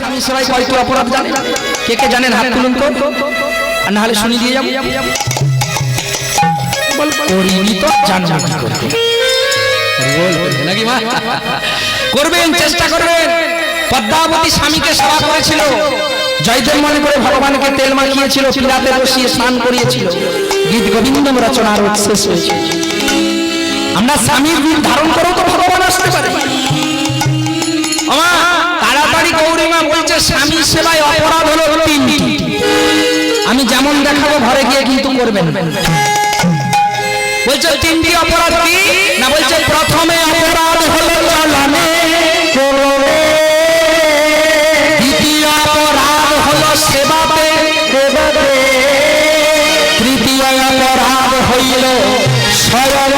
স্বামী সেবায় কয়টি অপরাধ জানেন? কে কে জানেন হাত তুলুন তো, আর না হলে শুনিয়ে দিয়ে যাবো। করিনি তো জানবো কি করবে, নাকি মা? করবেন, চেষ্টা করবেন। পদ্মাবতী স্বামীকে সেবা করেছিল, জয়দেব মনে করে ভগবানকে তেল মাখিয়েছিল, পিরাতে বসিয়ে স্নান করিয়েছিল, গীত গোবিন্দম রচনার শেষ হয়েছে। আমরা স্বামীর রূপ ধারণ করো তো ভগবান আসতে পারে। তাড়াতাড়ি গৌরীমা বলছে স্বামী সেবায় অপরাধ হলো তিনটি। আমি যেমন দেখাবো ঘরে গিয়ে কিন্তু করবেন। বলছে তিনটি অপরাধ কি না, বলছে প্রথমে অপরাধ হলো চলনে, দ্বিতীয় অপরাধ হলো সেবাতে, তৃতীয় অপরাধ হইল স্বয়ং।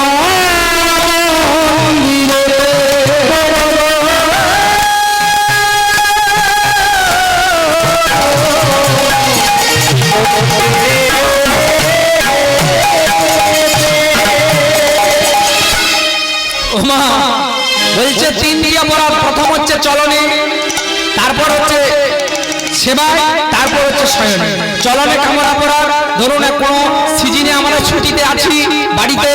বলছে তিনটি অপরাধ, প্রথম হচ্ছে চলনে, তারপর হচ্ছে সেবায়, তারপর হচ্ছে শয়নে। চলনে কেমন অপরাধ? ধরুন কোনো সিজনে আমরা ছুটিতে আছি বাড়িতে,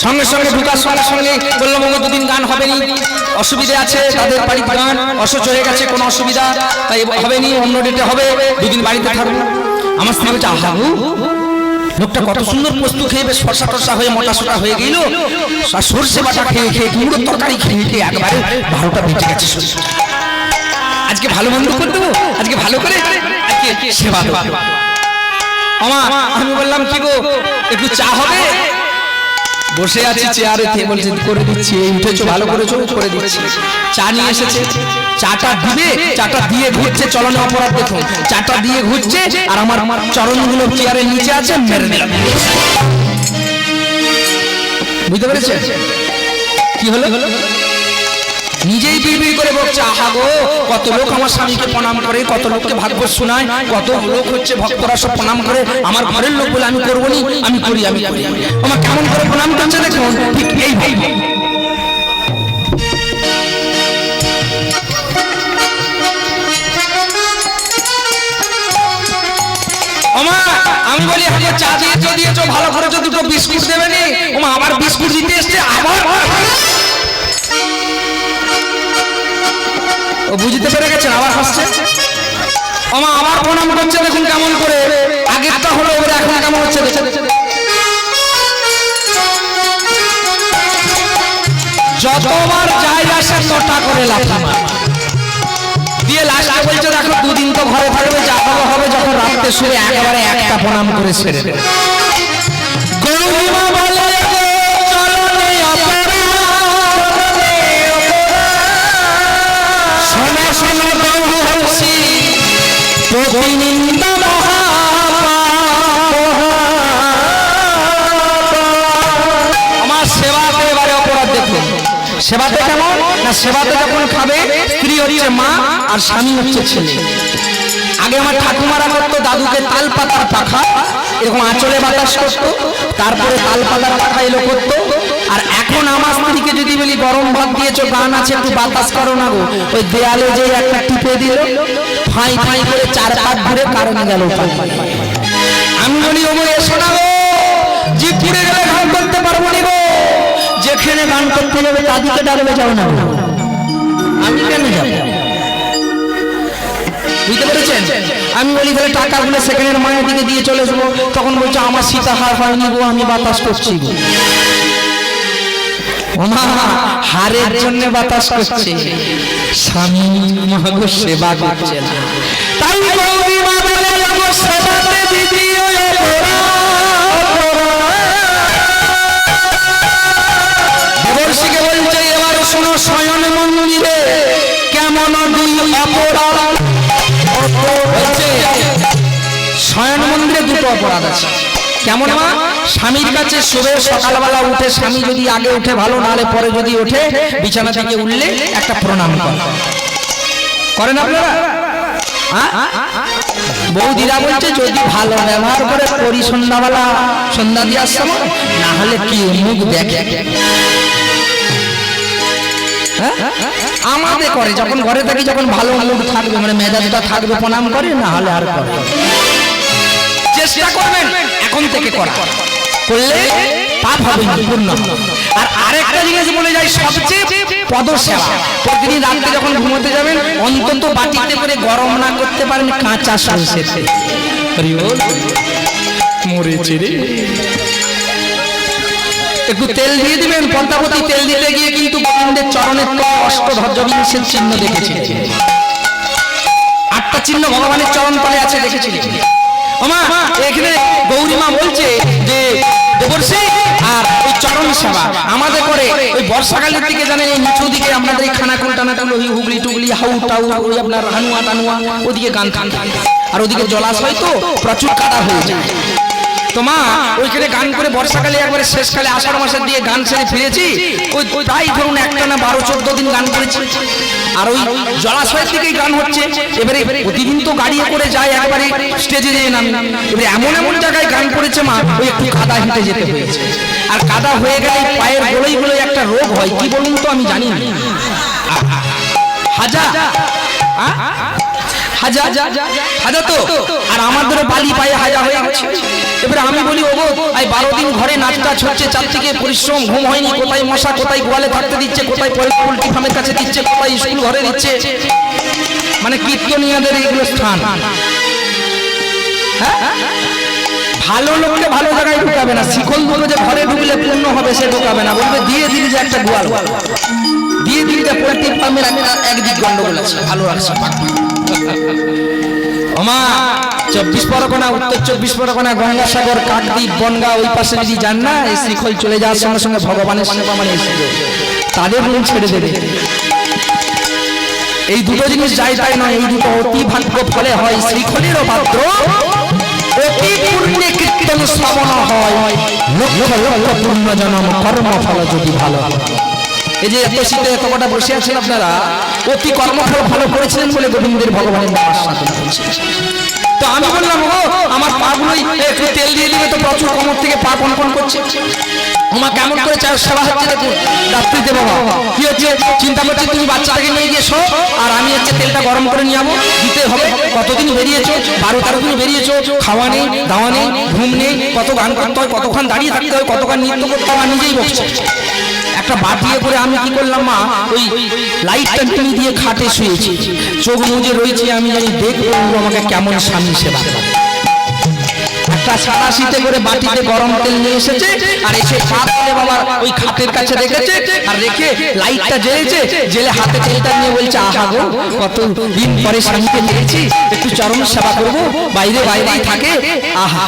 সঙ্গে সঙ্গে ঢুকার সঙ্গে সঙ্গে বললাম দুদিন গান হবে নি, অসুবিধা আছে, তাদের বাড়িতে গান অসুস্থ হয়ে গেছে, কোনো অসুবিধা তাই হবে নি, অন্য ডেটে হবে, দুদিন বাড়িতে থাকবো। আমার স্ত্রী বলছে আহাবু লোকটা কত সুন্দর বস্তু খেয়ে বেশ ফর্সা টর্সা হয়ে মোটা সোটা হয়ে গেল, সর্ষে বাটা খেয়ে খেয়ে কুমড়োর তরকারি খেয়ে খেয়ে একবারে 12টা বেঁচে গেছে। আজকে ভালো মন্দ করে দেবো, আজকে ভালো করে আজকে সেবা দেবো। আমি বললাম কি গো একটু চা হবে? বসে আছি চেয়ারে, বলছে করে দিচ্ছি, উঠেছো ভালো করেছো, করে দিচ্ছি। চা নিয়ে এসেছে, চাটা দিবে, চাটা দিয়ে ঘুরছে, চলনে অপরাধ দেখো, চাটা দিয়ে ঘুরছে আর আমার চরণগুলো চেয়ারের নিচে আছে, মেরে দিলাম। বুঝতে পেরেছে কি হলো? নিজেই বিড়বিড় করে বলছে আহা গো কত লোক আমার স্বামীকে প্রণাম করে, কত লোককে ভাগ্য শোনায়, কত লোক হচ্ছে ভক্তরা সব প্রণাম করে, আমার ঘরের লোক বলে আমি করবো নি, আমি করি, আমি করি। আমার কেমন করে প্রণাম করছে দেখুন, ঠিক এই ভাই। আমি বলি হ্যাঁ চা দিয়েছো ভালো করে, দুটো বিস্কুট দেবে নি? ওমা আবার বিস্কুট দিতে এসছে, আবার ও বুঝতে পেরে গেছেন, আবার হাসছে। ওমা আবার প্রণাম করছে দেখুন কেমন করে, আগেরটা হলো ওরে এখন কেমন হচ্ছে দেখে। যতবার যাই আসে তটা করে লাফামা দিয়ে লাস্টে বলছে দেখো দুদিন তো ঘরে থাকবে, যা হবে হবে, যখন রাতে শুয়ে একেবারে একটা প্রণাম করে সেরে দেবে। গৌরীমা বলে চলনে অপরাধ, শোনো শোনো গৌরী প্রতিনিন্দা আমার সেবাতে এবারে অপরাধ দেখুন। সেবাতে কেমন না, সেবাতে যখন খাবে স্ত্রী হচ্ছে মা আর স্বামী হচ্ছে ছেলে। আগে আমার ঠাকুমারা করতো দাদুকে তাল পাতার পাখা এরকম আঁচলে বাতাস করতো, তারপরে তাল পাতার পাখা এলো করতো। আর এখন আমার স্ত্রীকে যদি বলি গরম ভাত দিয়েছো, গান আছে একটু বাতাস করো না গো, ওই দেয়ালে যে একটা টিপে দিল ফাই ফাই করে 4 পাট ঘুরে কারণ গেল। আমি বলি ও এসো না গো, জিভ পুড়ে গেলে গান করতে পারবো না গো, যেখানে গান করতে যাবে দাদিকে ডাকবে, যাও না আমি কেন যাবো? বুঝতে পেরেছেন? আমি বলি তাহলে টাকাগুলো সেকেন্ডের মায়ের দিকে দিয়ে চলে আসবো, তখন বলছে আমার সীতাহার হয়নি গো, আমি বাতাস করছি গো। ওমা হারের জন্য বাতাস করছে, স্বামী মাগো সেবা করছে না। তাই গৌরীমা বলে আমার সেবাতে দ্বিতীয় দেবর্ষিকে বলছে এবার শোনো শয়ন মন্দিরে কেমন দুই অপরাধ। বলছে শয়ন মন্দিরে দুটো অপরাধ আছে। কেমন মা? স্বামীর কাছে শুয়ে সকালবেলা উঠে স্বামী যদি আগে উঠে ভালো, নালে পরে যদি ওঠে বিছানা থেকে উঠলে একটা প্রণাম করেন আপনারা? বৌদিরা বলছে যদি ভালো ব্যবহার করে করি সন্ধ্যাবেলা সন্ধ্যা দেওয়ার সময়, না হলে কি মুখ দেখে। আমাদের করে যখন ঘরে থাকি, যখন ভালো মুড থাকবে, মানে মেজাজটা থাকবে, প্রণাম করে, না হলে আর করে। চেষ্টা করবেন এখন থেকে করা, করলে পাপ হবে না, পূর্ণ। আর আরেকটা জিনিস বলে যাই, সবচেয়ে পদসেবা। প্রতিদিন রাতে যখন ঘুমোতে যাবেন, অন্তত বাটিতে করে গরম না করতে পারেন কাঁচা সরষের তেল। মরেছে রে, একটু তেল দিয়ে দিবেন। পদ্মাবতী তেল দিতে গিয়ে কিন্তু গোবিন্দের চরণের তো অষ্টধ্বজবিংশের চিহ্ন দেখেছি, 8টা চিহ্ন ভগবানের চরণ তলে আছে, দেখেছিলেন? ওমা এখানে গৌরীমা বলছে যে দেবর্ষি আর ওই চরণ সেবা আমাদের করে। ওই বর্ষাকালের দিকে জানেন এই নিচু দিকে আমাদের এই খানাকুল টানাকুল, ওই হুগলি টুগলি, হাউ টাউ, ওই আপনার হানুয়া টানুয়া, ওদিকে গান টান, আর ওদিকে জলাশয় তো প্রচুর কাদা হয়ে যায়। তোমা ওইখানে গান করে বর্ষাকালে একবারে শেষকালে আষাঢ় মাসের দিয়ে গান সেরে ফিরেছি, ওই প্রায় ধরুন একটানা 12-14 দিন গান করেছি। আর ওই জলাশয়ের দিকেই গান হচ্ছে। এবারে প্রতিদিন তো গাড়ি করে যায়, একবারে স্টেজে যেয়ে নামি। এবারে এমন এমন জায়গায় গান করেছে মা, ওই একটু কাদা হেঁটে যেতে হয়েছে। আর কাদা হয়ে গেলে পায়ের গোড়ায় গোড়ায় একটা রোগ হয়, কি বলুন তো আমি জানি না। হাজা হাজা হাজা তো, আর আমাদেরও বালি পায়ে হাজা হয়ে গেছে। এবারে আমি বলি, ওগো এই 12 দিন ঘরে নাচটা হচ্ছে, চারদিকে পরিশ্রম, ঘুম হয়নি, কোথায় মশা, কোথায় গোয়ালে থাকতে দিচ্ছে, কোথায় পোল্ট্রি ফার্মের কাছে দিচ্ছে, কোথায় স্কুল ঘরে দিচ্ছে, মানে কীর্তনিয়াদের এইগুলো স্থান। হ্যাঁ, ভালো লোককে ভালো জায়গায় ঢুকাবে না। শিকল বলবে যে ঘরে ঢুকলে পূর্ণ হবে, সে ঢুকাবে না। বলবে দিয়ে দিন যে একটা গোয়াল, দিয়ে দিন যে পোল্ট্রি ফার্মের একদিক গন্ডগোল আছে, ভালো আছে। ওমা 24 পরগনা, উত্তর 24 পরগনা, গঙ্গাসাগর, কাকদ্বীপ, বনগাঁ, ওই পাশে যদি যান না, এই শ্রীখল চলে যাওয়ার সঙ্গে সঙ্গে ভগবানের সেবা মানে এসেছিল, তাদের রুম ছেড়ে দেবে। এই দুটো জিনিস যাই তাই নয়, এই দুটো অতি ভাগ্য ফলে হয়। শ্রীখলেরও পাত্র অতি পূর্ণে কীর্তন শ্রবণ হয়, লক্ষ লক্ষ পূর্ণ জনম কর্মফল যদি ভালো। এই যে এত শীতে এত কটা বসে আছেন আপনারা, অতি কর্মফল ভালো করেছিলেন বলে গোবিন্দের ভগবানের নাম সাধনা করছেন। তো আমি বললাম, ও আমার পাগুলোই একটু তেল দিয়ে দিবে, তো প্রচুর কোমর থেকে পা কনকন করছে। আমার কেমন করে চার সেবা হচ্ছে দেখুন। রাত্রিতে বাবা কি হচ্ছে, চিন্তা করছি তুমি বাচ্চাটাকে নিয়ে গিয়ে শো, আর আমি হচ্ছে তেলটা গরম করে নিয়ে যাবো, দিতে হবে। কতদিন বেরিয়েছো, 12-13 দিন বেরিয়েছো, খাওয়া নেই, দাওয়া নেই, ঘুম নেই, কত গান করতে হয়, কতক্ষণ দাঁড়িয়ে থাকতে হয়, কতক্ষণ নৃত্য করতে হয়, নিজেই বসছে। একটা বাটিয়ে করে আমি কি করলাম মা, ওই লাইটটা টেনে দিয়ে খাটে শুয়েছি, চোখ মুজে রয়েছে, আমি জানি দেখবো আমাকে কেমন স্বামী সেবা। একটা সাদা শীতে করে বাটিতে গরম তেল নিয়ে এসেছে, আর এসে পা তুলে বাবা ওই খাটের কাছে রেখেছে, আর রেখে লাইটটা জ্বেলেছে, জেলে হাতে তেলটা নিয়ে বলছে, আহা গো কত দিন পরে স্বামীকে দেখেছি, একটু চরম সেবা করবো, বাইরে বাইরেই থাকে। আহা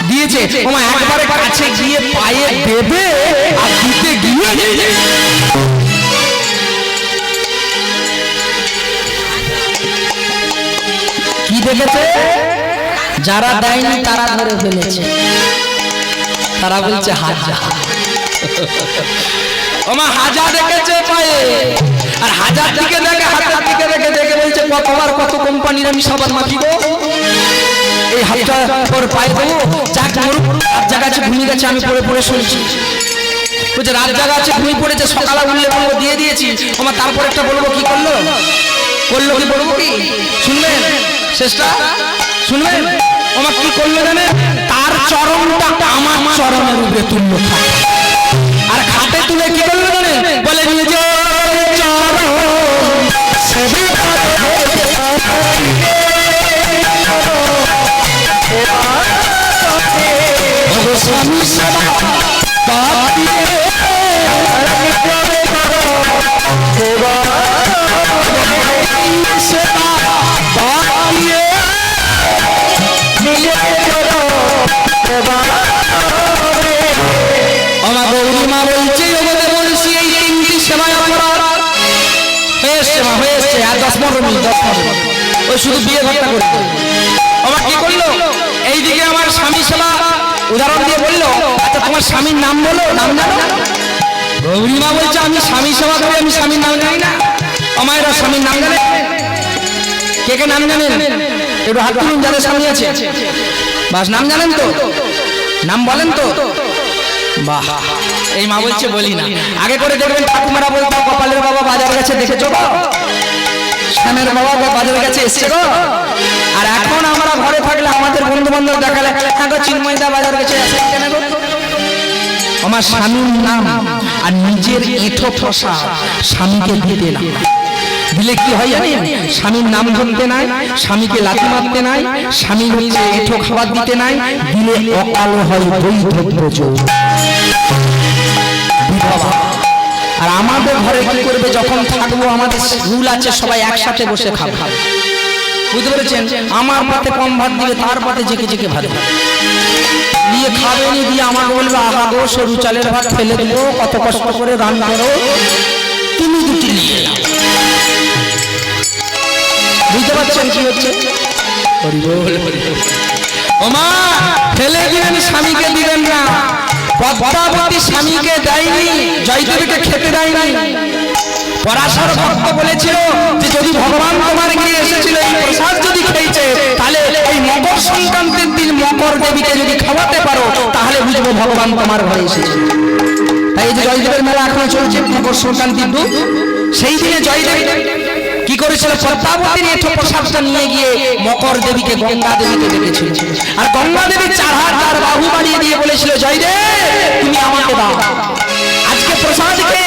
দিয়েছে, ওমা একবারে কাছে গিয়ে পায়ে দেবে, আর দিতে গিয়ে কি দেখেছে, যারা দেয়নি তারা ধরে ফেলেছে, তারা বলছে হাজা। ওমা হাজা দেখেছে পায়ে, আর হাজার দিকে দেখে, হাজার দিকে দেখে দেখে বলছে, কতবার কত কোম্পানির আমি সাবান মাখি গো, এই হাতটা ওর পায়ে দেবো, যাক মরুক, আর জায়গা আছে ঘুমিয়ে গেছে, আমি পড়ে পড়ে শুনছি। বলছে রাত জায়গা আছে ঘুমিয়ে পড়েছে, সকালে উঠলে বলবো দিয়ে দিয়েছি। ওমা তারপর একটা বলবো, কি করলো করলো, কি বলবো, কি শুনবেন শেষটা শুনবেন। আমার কি করলো জানেন, তার চরণটা আমার চরণের উপরে তুললো খাটে, আর খাটে তুলে কি করলো জানেন, বলে নিজে আমার গৌরীমা বলছে, এই 3টি সেবায় হয়েছে, আর 10-15 মিনিট, ওই শুধু বিয়ে ঘরটা করতে। আমার কি করলো, এইদিকে আমার স্বামী সেবা উদাহরণ দিয়ে বললো, আচ্ছা তোমার স্বামীর নাম বলো, নাম জানো? গৌরীমা বলছে, আমি স্বামী সেবা করি, আমি স্বামীর নাম জানি না। আমার এরা স্বামীর নাম জানে, কে কে নাম জানেন, একটু হাত তুলুন যাদের স্বামী আছে, বাস নাম জানেন তো, নাম বলেন তো। বাহ, এই মা বলছে বলি না। আগে করে দেখবেন ঠাকুমারা বলতো কপালের বাবা বাজার গেছে, দেখেছো গো? শ্যামের বাবা বাজার গেছে, এসছে গো? আর এখন আমরা ঘরে থাকলে আমাদের বন্ধু বান্ধব দেখালে, হ্যাঁ গো চিন্ময়দা বাজার গেছে, কেন গো? আমার স্বামীর নাম আর নিজের এঁঠো ফসা স্বামীকে দিতে না, দিলে কি হয় জানেন? স্বামীর নাম ধরতে নাই, স্বামীকে লাথি মারতে নাই, স্বামী হচ্ছে এঁঠো খাবার দিতে নাই, দিলে অকাল হয় বৈধব্য। আর আমাদের ঘরে কি করবে? যখন থাকবো আমাদের রুল আছে, সবাই একসাথে বসে খাবে, বুঝতে পেরেছেন? আমার পাতে কম ভাত দিবে, তার পাতে জেকে জেকে ভাত দিয়ে খাবে, দিয়ে আমাকে বলবে আহা গো সরু চালের ভাত ফেলে দিল, কত কষ্ট করে রান্না করো, তুমি দুটি নিয়ে নাও। বুঝতে পারছেন কি হচ্ছে? ও মা, ফেলে দিলেন, স্বামীকে দিলেন না। পদ্মাবতী স্বামীকে দেয়নি, জয়দেবীকে খেতে দেয়নি। পরাশর ভক্ত বলেছিল যে যদি ভগবান তোমার গিয়ে এসেছিল, এই প্রসাদ যদি খেয়েছে, তাহলে এই মকর সংক্রান্তির দিন মকর দেবীকে যদি খাওয়াতে পারো, তাহলে বুঝবো ভগবান তোমার ঘরে এসেছে। তাই এই যে জয়দেবের মেলা এখনো চলছে, মকর সংক্রান্তির দিন, সেই দিনে জয়দেব কি করেছিল? পদ্মাবতীর এঁঠো প্রসাদটা নিয়ে গিয়ে মকর দেবীকে, গঙ্গা দেবীকে ডেকেছিল। আর গঙ্গা দেবী 4 হাত তার বাহু বাড়িয়ে দিয়ে বলেছিল, জয়দেব তুমি আমাকে দাও আজকে প্রসাদকে।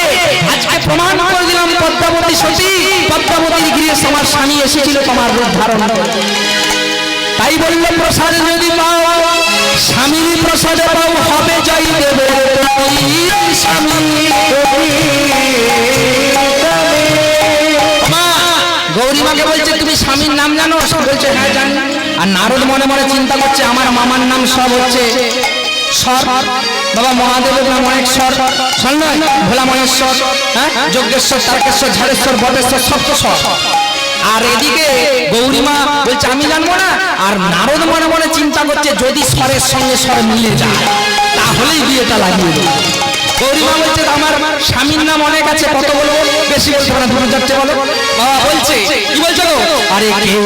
আজকে প্রমাণ করে দিলাম পদ্মাবতী সতী, পদ্মাবতীর গৃহে আমার স্বামী এসেছিল তোমার রূপ ধারণ করে। তাই বললো প্রসাদ যদি পাও, স্বামীর প্রসাদে পাও, হবে জয়দেবের স্বামী। গৌরীমাকে বলছে তুমি স্বামীর নাম জানো? সব বলছে হ্যাঁ জানি। আর নারদ মনে মনে চিন্তা করছে আমার মামার নাম সব হচ্ছে স্বর, বাবা মহাদেবের নাম অনেক স্বর, নয় ভোলা মহেশ্বর, হ্যাঁ যজ্ঞেশ্বর, তারকেশ্বর, ঝাড়েশ্বর, বটেশ্বর, সপ্তস্বর। আর এদিকে গৌরীমা বলছে আমি জানবো না। আর নারদ মনে মনে চিন্তা করছে যদি স্বরের সঙ্গে স্বর মিলে যায় তাহলেই বিয়েটা লাগিয়ে দেবে। গৌরীমা বলছে আমার স্বামীর নাম অনেক আছে, কত বলবো? বেশি বলছে না, 2000 বলো। বাবা বলছে কি বলছো গো? আরে কেউ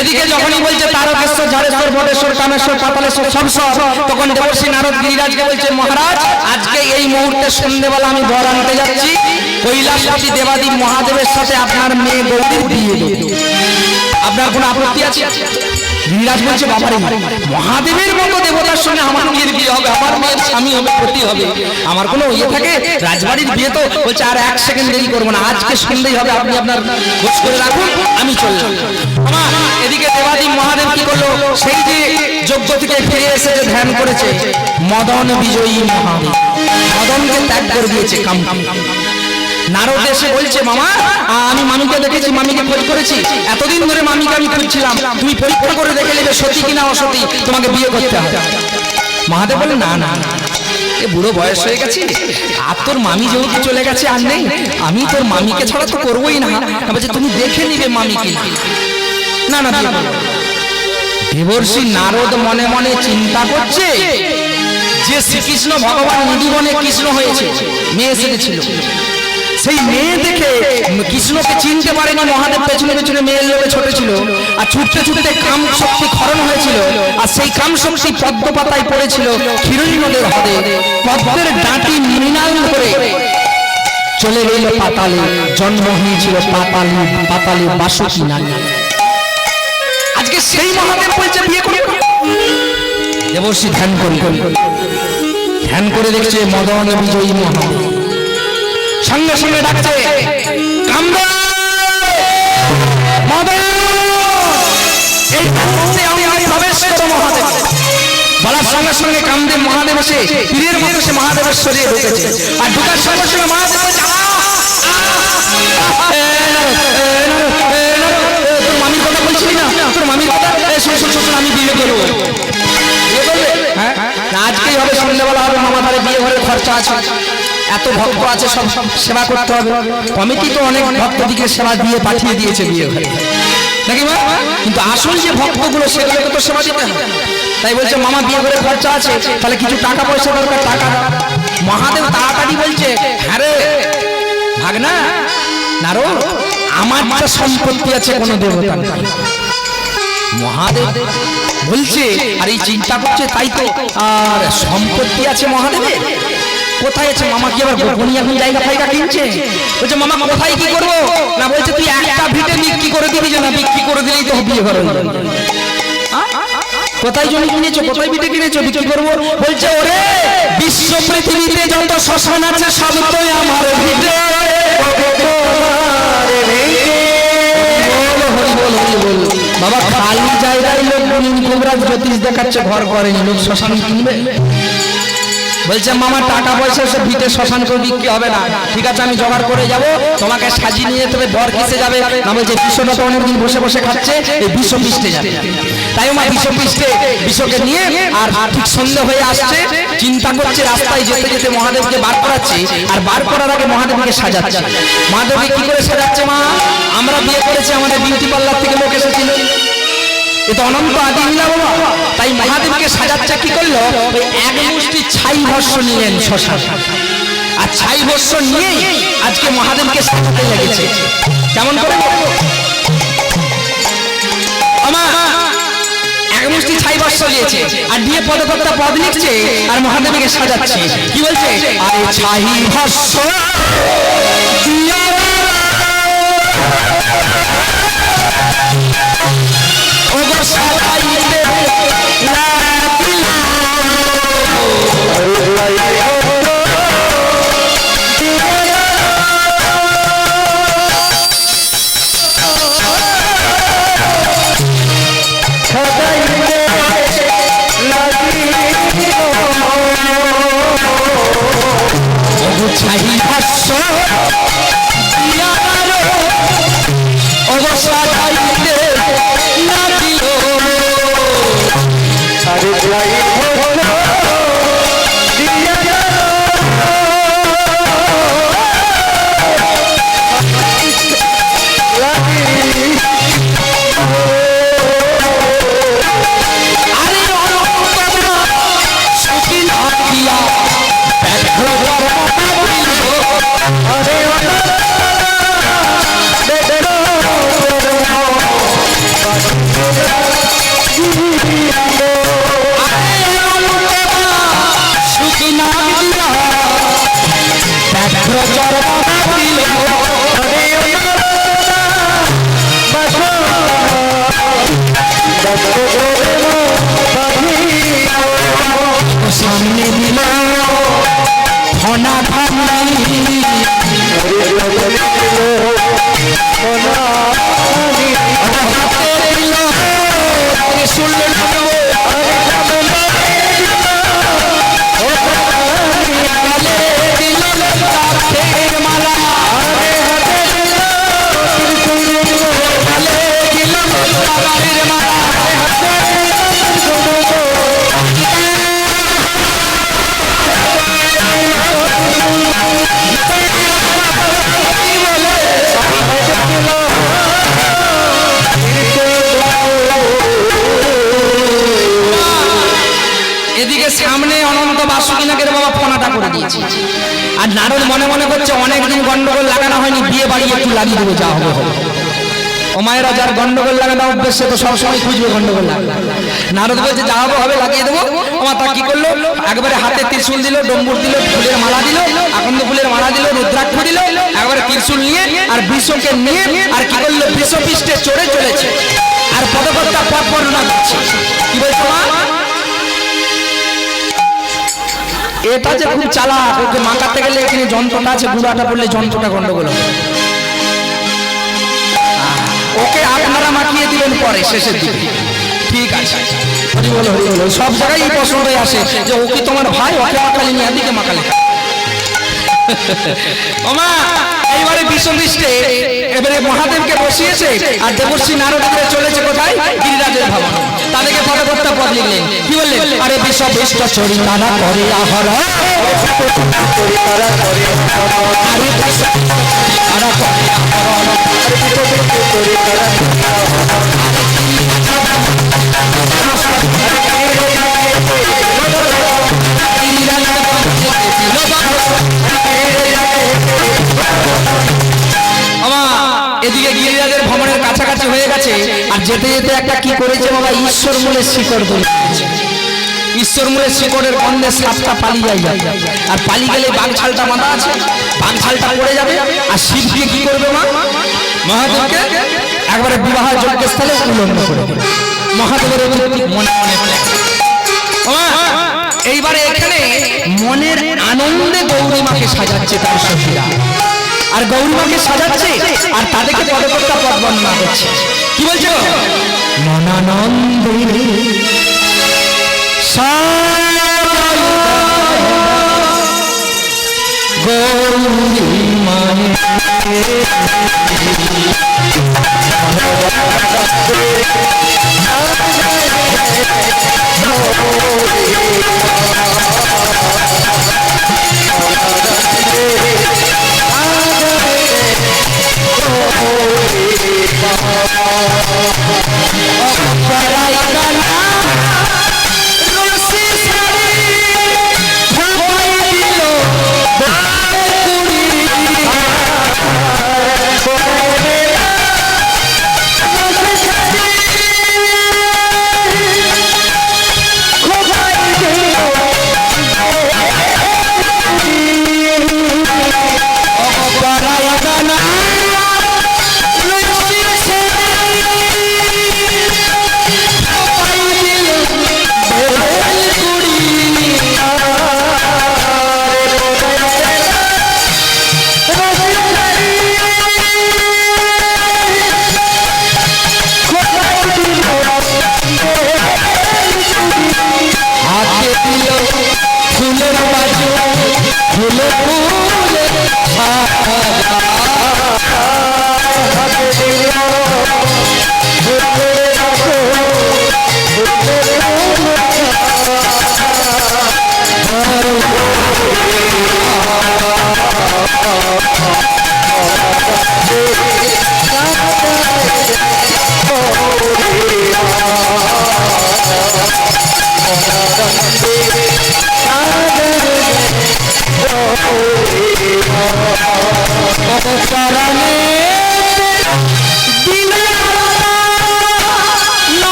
এদিকে যখনই বলছে তারকেশ্বর, ঝাড়েশ্বর, বটেশ্বর, কামেশ্বর, পাতালেশ্বর সব সব, তখন দেবর্ষি নারদ গিরিরাজকে বলছে মহারাজ আজকে এই মুহূর্তে সন্ধ্যেবেলা আমি বর আনতে যাচ্ছি, কৈলাসপতি দেবাদেব মহাদেবের সাথে আপনার মেয়ে গৌরীর বিয়ে দেব, আপনার কোনো আপত্তি আছে? গিরিরাজ বলছে বাবারে, মহাদেবের মতো দেবতার সঙ্গে আমার মেয়ের বিয়ে হবে, আমার মেয়ের স্বামী হবে, পতি হবে, আমার কোনো ইয়ে থাকে? রাজবাড়ির বিয়ে তো। বলছে আর 1 সেকেন্ড দেরি করবো না, আজকে সন্ধ্যেই হবে, আপনি আপনার খোঁজ করে রাখুন, আমি চললাম। এদিকে দেবাদেব মহাদেব কি করলো? সেই যে যজ্ঞ থেকে ফিরে এসে যে ধ্যান করেছে মদন বিজয়ী মহাদেব, মদনকে ত্যাগ করে দিয়েছে। কাম কাম কাম নারদ এসে বলছে মামা আমি মামিকে দেখেছি, মামিকে খোঁজ করেছি, এতদিন ধরে মামিকে আমি খুঁজছিলাম, তুমি পরীক্ষা করে দেখে নেবে সতী কিনা অসতী, তোমাকে বিয়ে করতে হবে। মহাদেব বলে না না না, এ বুড়ো বয়স হয়ে গেছে, আর তোর মামি যেহেতু চলে গেছে আর নেই, আমি তোর মামিকে ছাড়া তো করবোই না। বলছে তুমি দেখে নিবে মামি কিনা। না না না, দেবর্ষি নারদ মনে মনে চিন্তা করছে যে শ্রীকৃষ্ণ ভগবান নিধিবনে কৃষ্ণ হয়েছে, মেয়ে এসেছিল, সেই মেয়ে দেখে কৃষ্ণকে চিনতে পারেনি মহাদেব, পেছনে পেছনে মেয়ের লোকে ছোট ছিল, আর ছুটতে ছুটতে কাম শক্তি খরণ হয়েছিল, আর সেই কাম শক্তি পদ্ম পাতায় পড়েছিল ক্ষীরণী নদের হ্রদে, পদ্মের ডাঁটি মৃণাল করে চলে গেল পাতালে, জন্ম হয়েছিল পাতালে, পাতালে বাসুকী নারী। আজকে সেই মহাদেব বলছে বিয়ে করবে। দেবর্ষি ধ্যান ধ্যান করে দেখছে মদন বিজয়ী মহাদেব, সঙ্গে সঙ্গে ডাকছে কামদা মদন, এই কামদে আমি প্রবেশ করব মহাদেব। বলার সঙ্গে সঙ্গে কামদেব মহাদেব এসে পীরের মতো সে মহাদেবের শরীরে ঢুকেছে, আর ঢুকার সঙ্গে সঙ্গে মহাদেব বলছে তোর মামির কথা বলছিলি না, তোর মামির কথা, শোন আমি বিয়ে করবো। হ্যাঁ আজকেই হবে, সন্ধ্যেবেলা হবে, মামা ধারে বিয়ে ঘরের খরচা আছে, এত ভক্ত আছে, সব সেবা করতে হবে, কমিটি তো অনেক ভক্তদিকে সেবা দিয়ে পাঠিয়ে দিয়েছে বিয়ে ঘরে নাকি মা, কিন্তু আসল যে ভক্তগুলো সেগুলোকে তো সেবা দিতে হবে। তাই বলছে মামা বিয়ে ঘরে খরচা আছে, তাহলে কিছু টাকা পয়সা দরকার, টাকা। মহাদেব তাড়াতাড়ি বলছে হ্যাঁ রে ভাগনা নারদ, আমার যা সম্পত্তি আছে কোনো দেবতা নেই। মহাদেব বলছে আর এই চিন্তা করছে তাই তো, আর সম্পত্তি আছে মহাদেবের, কোথায় আছে? মামা কি আবার গোপনী এখন জায়গা ফায়গা কিনছে? বলছে মামা কোথায় কি করবো না, বলছে তুই একটা ভিটে বিক্রি করে দিবি, না বিক্রি করে দিলেই তো বিয়ে ঘর। কোথায় জমি কিনেছো, কোথায় ভিটে কিনেছো, বিক্রি করবো? বলছে ওরে বিশ্ব পৃথিবীতে যত শ্মশান আছে সব তো আমার ভিটে। বাবা খালি জায়গায় লোক কোবরাজ জ্যোতিষ দেখাচ্ছে, ঘর করেনি, লোক শ্মশান কিনবে। বলছে মামা টাকা পয়সা সে ভিটে শ্মশান করে বিক্রি হবে না, ঠিক আছে আমি জোগাড় করে যাব, তোমাকে সাজিয়ে নিয়ে তবে বর কিসে যাবে না, বলছে বিশ্বটা তো অনেকদিন বসে বসে খাচ্ছে, এই বিশ্ব পৃষ্ঠে যাবে। তাই মা বিশ্ব পৃষ্ঠে বিশ্বকে নিয়ে, আর ঠিক সন্ধ্যা হয়ে আসছে, চিন্তা করছে রাস্তায় যেতে যেতে মহাদেবকে বার করাচ্ছে, আর বার করার আগে মহাদেবকে সাজাচ্ছে। মহাদেবকে কি করে সাজাচ্ছে মা? আমরা বিয়ে করেছি, আমাদের বিউটি পার্লার থেকে লোক এসেছিল, এ তো অনন্ত আদি লীলা বাবা। তাই মহাদেবকে সাজাচ্ছে কি করলো, ওই এক মুষ্টি ছাই ভস্য নিলেন শ্মশান, আর ছাই ভস্য নিয়ে আজকে মহাদেবকে সাজাতে লেগেছে। কেমন করে? এক মুষ্টি ছাই ভস্য দিয়েছে, আর দিয়ে পদকর্তা পদ লিখছে, আর মহাদেবকে সাজাচ্ছে। কি বলছে? আরে ছাই ভস্য এদিকে সামনে অনন্ত বাসুকি নাগের বাবা ফোনাটা করে দিয়েছে। আর নারদ মনে মনে করছে অনেকদিন গন্ডগোল লাগানো হয়নি, বিয়ে বাড়ি একটু লাগিয়ে দেবো, যা হবে হবে। ও মায়েরা, যার গন্ডগোল লাগানো অভ্যেস সে তো সবসময় খুঁজবে গন্ডগোল লাগবে। নারদ বলছে যা হবে হবে, লাগিয়ে দেবো। আমার তা কি করলো, একবারে হাতে ত্রিশূল দিল, ডম্বুর দিল, ফুলের মালা দিল, আকন্দ ফুলের মালা দিল, রুদ্রাক্ষ দিল, একবারে ত্রিশূল নিয়ে আর বিশ্বকে নিয়ে আর কি করলো, বিশ্বপৃষ্ঠে চড়ে চলেছে। আর পদকর্তা পথ বর্ণনা করছে, কি বলছো মা? এটা যে খুব চালাক, ওকে মাকাতে গেলে এখানে যন্ত্রটা আছে, গুড়াটা পড়লে যন্ত্রটা গন্ডগোল হবে। ওকে আপনারা মাখিয়ে দিবেন পরে শেষের দিকে, ঠিক আছে? হরি বলো হরি বলো। সব জায়গায় এই প্রশ্নটাই আসে যে ও কি তোমার ভাই, ওকে মাখালি নি এদিকে মাখালি। ওমা এইবারে বিশ্বপৃষ্ঠে এবারে মহাদেবকে বসিয়েছে আর দেবর্ষি নারদ চলেছে কোথায়, গিরিরাজের ভবন। তাদেরকে পদকর্তা পদ লিখলেন, কি বললেন, আরে বিশ্বপৃষ্ঠ চরিতারা করে আহরা, আরে বিশ্বপৃষ্ঠ চরিতারা করে আহরা, এদিকে গিরিরাজের ভবনের কাছাকাছি হয়ে গেছে। আর যেতে যেতে একটা কি করেছে বাবা, ঈশ্বর মূলের শিকড় ধরেছে। ঈশ্বর মূলের শিকড়ের গন্ধে সাপটা পালিয়ে যায়, আর পালিয়ে গেলে বাঘছালটা বাঁধা আছে, বাঘছালটা পড়ে যাবে। আর শিব দিয়ে কি করবে মা, মহাদেবকে একবারে বিবাহ যজ্ঞস্থলে উলম্ব করে দেবে। মহাদেবের মনে মনে এইবারে এখানে মনের আনন্দে গৌরীমাকে সাজাচ্ছে তার সখীরা, আর গৌরীমাকে সাজাচ্ছে আর তাদেরকে পদকর্তা পদ বর্ণনা করছে। কি বলছো, মনানন্দে গৌরীমায়ে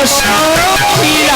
সখীরা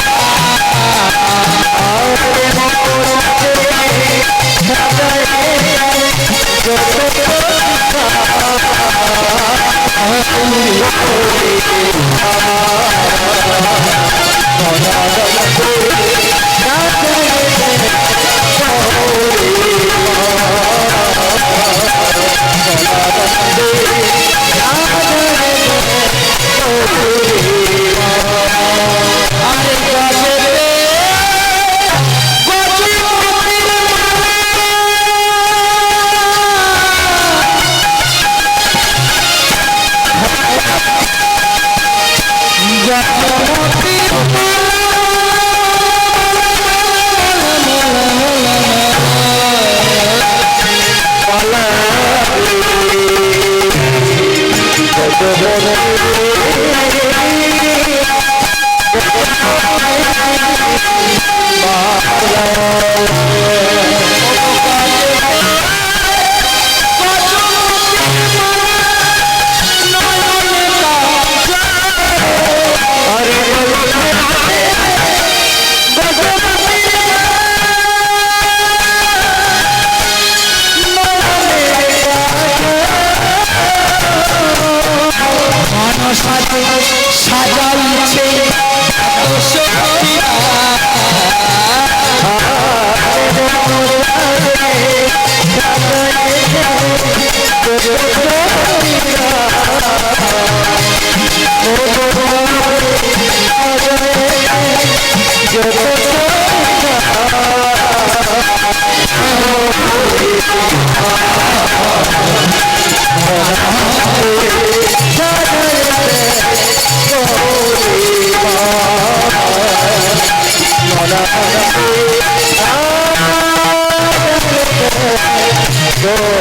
সাজাইছে সখীরা Go